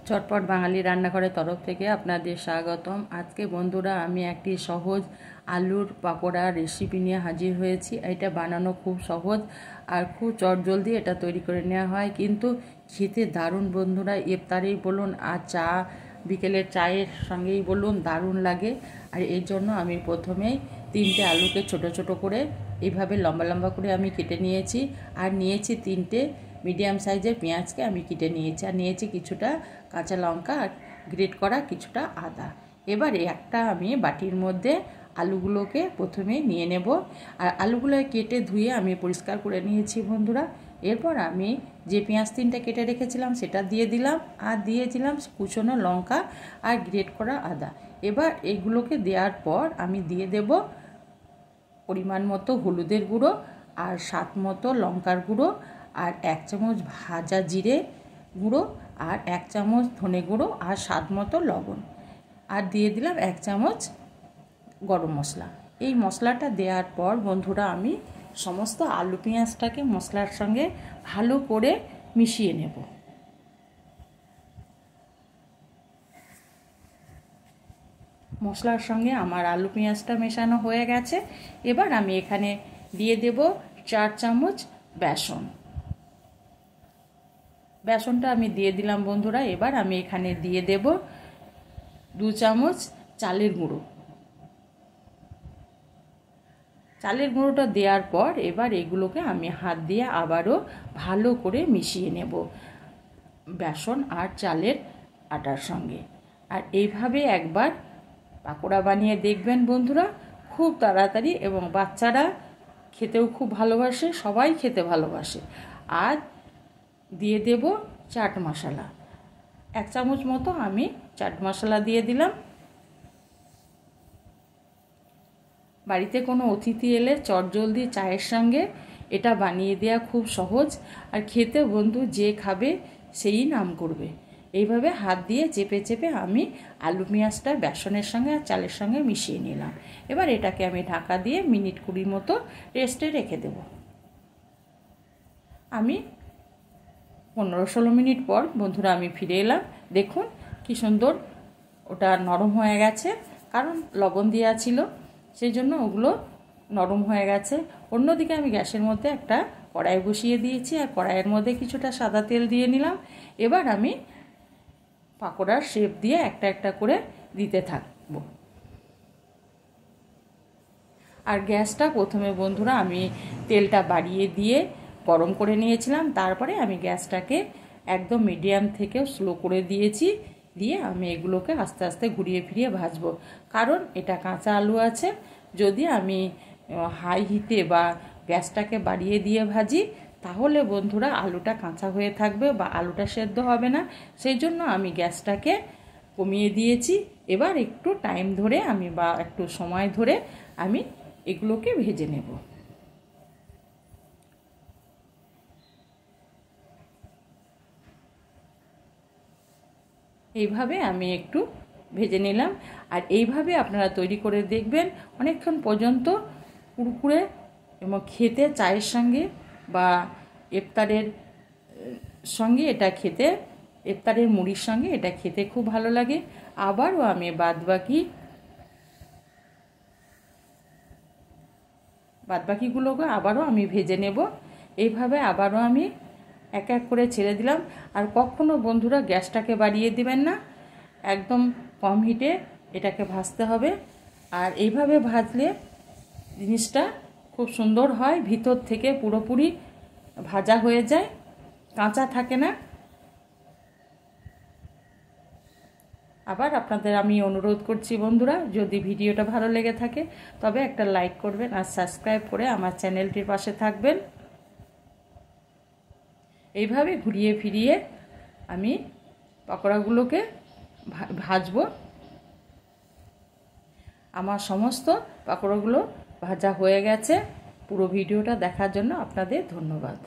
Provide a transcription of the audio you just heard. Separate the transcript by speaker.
Speaker 1: চটপট বাঙালি রান্নাঘরের তরফ থেকে আপনাদের স্বাগতম। আজকে বন্ধুরা আমি একটি সহজ আলুর পাকোড়া রেসিপি নিয়ে হাজির হয়েছি। এটা বানানো খুব সহজ আর খুব চটজলদি এটা তৈরি করে নেওয়া হয়, কিন্তু খেতে দারুণ বন্ধুরা। ইফতারেই বলুন আর চা বিকেলের চায়ের সঙ্গেই বলুন দারুণ লাগে। আর এই জন্য আমি প্রথমেই 3টে আলুকে ছোট ছোট করে এইভাবে লম্বা লম্বা করে আমি কেটে নিয়েছি। আর নিয়েছি 3টে মিডিয়াম সাইজের পেঁয়াজকে আমি কেটে নিয়েছি। আর নিয়েছি কিছুটা কাঁচা লঙ্কা আর গ্রেট করা কিছুটা আদা। এবারে একটা আমি বাটির মধ্যে আলুগুলোকে প্রথমে নিয়ে নেব। আর আলুগুলো কেটে ধুয়ে আমি পরিষ্কার করে নিয়েছি বন্ধুরা। এরপর আমি যে পেঁয়াজ 3টে কেটে রেখেছিলাম সেটা দিয়ে দিলাম, আর দিয়েছিলাম কুচনো লঙ্কা আর গ্রেট করা আদা। এবার এগুলোকে দেওয়ার পর আমি দিয়ে দেব পরিমাণ মতো হলুদের গুঁড়ো আর স্বাদ মতো লঙ্কার গুঁড়ো আর 1 চামচ ভাজা জিরে গুঁড়ো আর 1 চামচ ধনে গুঁড়ো আর স্বাদ মতো লবণ, আর দিয়ে দিলাম 1 চামচ গরম মশলা। এই মশলাটা দেওয়ার পর বন্ধুরা আমি সমস্ত আলু পেঁয়াজটাকে মশলার সঙ্গে ভালো করে মিশিয়ে নেব। মশলার সঙ্গে আমার আলু পেঁয়াজটা মেশানো হয়ে গেছে। এবার আমি এখানে দিয়ে দেব 4 চামচ বেসন। বেসনটা আমি দিয়ে দিলাম বন্ধুরা। এবার আমি এখানে দিয়ে দেব 2 চামচ চালের গুঁড়ো। চালের গুঁড়োটা দেওয়ার পর এবার এগুলোকে আমি হাত দিয়ে আবারও ভালো করে মিশিয়ে নেব বেসন আর চালের আটার সঙ্গে। আর এইভাবে একবার পাকোড়া বানিয়ে দেখবেন বন্ধুরা, খুব তাড়াতাড়ি, এবং বাচ্চারা খেতেও খুব ভালোবাসে, সবাই খেতে ভালোবাসে। আর দিয়ে দেব চাট মশলা, 1 চামচ মতো আমি চাট মশলা দিয়ে দিলাম। বাড়িতে কোনো অতিথি এলে চটজলদি চায়ের সঙ্গে এটা বানিয়ে দেওয়া খুব সহজ, আর খেতে বন্ধু যে খাবে সেই নাম করবে। এইভাবে হাত দিয়ে চেপে চেপে আমি আলু পেঁয়াজটা বেসনের সঙ্গে আর চালের সঙ্গে মিশিয়ে নিলাম। এবার এটাকে আমি ঢাকা দিয়ে মিনিট 20 মতো রেস্টে রেখে দেব। আমি 15-16 মিনিট পর বন্ধুরা আমি ফিরে এলাম। দেখুন কি সুন্দর ওটা নরম হয়ে গেছে, কারণ লবণ দেওয়া ছিল সেই জন্য ওগুলো নরম হয়ে গেছে। অন্যদিকে আমি গ্যাসের মধ্যে একটা কড়াই বসিয়ে দিয়েছি, আর কড়াইয়ের মধ্যে কিছুটা সাদা তেল দিয়ে নিলাম। এবার আমি পাকোড়ার শেপ দিয়ে একটা একটা করে দিতে থাকব। আর গ্যাসটা প্রথমে বন্ধুরা আমি তেলটা বাড়িয়ে দিয়ে গরম করে নিয়েছিলাম, তারপরে আমি গ্যাসটাকে একদম মিডিয়াম থেকেও স্লো করে দিয়েছি। দিয়ে আমি এগুলোকে আস্তে আস্তে ঘুরিয়ে ফিরিয়ে ভাজবো, কারণ এটা কাঁচা আলু আছে। যদি আমি হাই হিটে বা গ্যাসটাকে বাড়িয়ে দিয়ে ভাজি তাহলে বন্ধুরা আলুটা কাঁচা হয়ে থাকবে বা আলুটা সেদ্ধ হবে না। সেই জন্য আমি গ্যাসটাকে কমিয়ে দিয়েছি। এবার একটু টাইম ধরে আমি বা একটু সময় ধরে আমি এগুলোকে ভেজে নেব। এইভাবে আমি একটু ভেজে নিলাম। আর এইভাবে আপনারা তৈরি করে দেখবেন, অনেকক্ষণ পর্যন্ত কুরকুরে এবং খেতে চায়ের সঙ্গে বা ইফতারের সঙ্গে এটা খেতে, ইফতারের মুড়ির সঙ্গে এটা খেতে খুব ভালো লাগে। আবারও আমি বাদবাকিগুলোকে আবারও আমি ভেজে নেব। এইভাবে আবারও আমি এক এক করে ছেড়ে দিলাম। আর কখনো বন্ধুরা গ্যাসটাকে বাড়িয়ে দিবেন না, একদম কম হিটে এটাকে ভাজতে হবে। আর এইভাবে ভাজলে জিনিসটা খুব সুন্দর হয়, ভিতর থেকে পুরোপুরি ভাজা হয়ে যায়, কাঁচা থাকে না। আবার আপনাদের আমি অনুরোধ করছি বন্ধুরা, যদি ভিডিওটা ভালো লেগে থাকে তবে একটা লাইক করবেন আর সাবস্ক্রাইব করে আমার চ্যানেলটির পাশে থাকবেন। এইভাবে ঘুরিয়ে ফিরিয়ে আমি পকোড়াগুলোকে ভাজবো। আমার সমস্ত পকোড়াগুলো ভাজা হয়ে গেছে। পুরো ভিডিওটা দেখার জন্য আপনাদের ধন্যবাদ।